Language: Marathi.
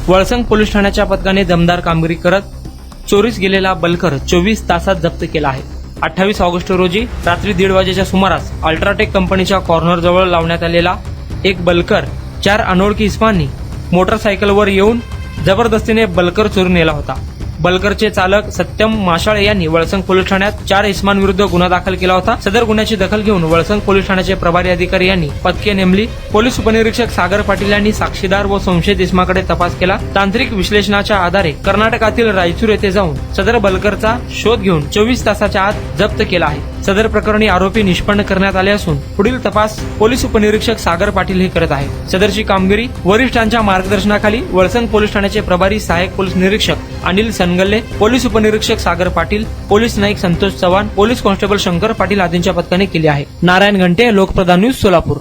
वळसंग पोलीस ठाण्याच्या पथकाने दमदार कामगिरी करत चोरीस गेलेला बल्कर 24 तासात जप्त केला आहे। 28 ऑगस्ट रोजी रात्री 1:30 वाजेच्या सुमारास अल्ट्राटेक कंपनीच्या कॉर्नर जवळ लावण्यात आलेला एक बल्कर 4 अनोळखी इसमांनी मोटरसायकलवर येऊन जबरदस्तीने बल्कर चोरून नेला होता। बल्करचे चालक सत्यम माशाळे यांनी वळसंग पोलीस ठाण्यात 4 इसमांविरुद्ध गुन्हा दाखल केला होता। सदर गुन्ह्याची दखल घेऊन वळसंग पोलीस ठाण्याचे प्रभारी अधिकारी यांनी पथके नेमली। पोलीस उपनिरीक्षक सागर पाटील यांनी साक्षीदार व संशयित इसमाकडे तपास केला। तांत्रिक विश्लेषणाच्या आधारे कर्नाटकातील रायचूर येथे जाऊन सदर बल्करचा शोध घेऊन 24 तासाच्या आत जप्त केला आहे। सदर प्रकरणी आरोपी निष्पन्न करण्यात आले असून पुढील तपास पोलीस उपनिरीक्षक सागर पाटील हे करत आहेत। सदरची कामगिरी वरिष्ठांच्या मार्गदर्शनाखाली वळसंग पोलीस ठाण्याचे प्रभारी सहाय्यक पोलीस निरीक्षक अनिल सनगल्ले, पोलीस उपनिरीक्षक सागर पाटील, पोलीस नाईक संतोष चव्हाण, पोलीस कॉन्स्टेबल शंकर पाटील आदींच्या पथकाने केली आहे। नारायण घंटे, लोकप्रधान न्यूज, सोलापूर।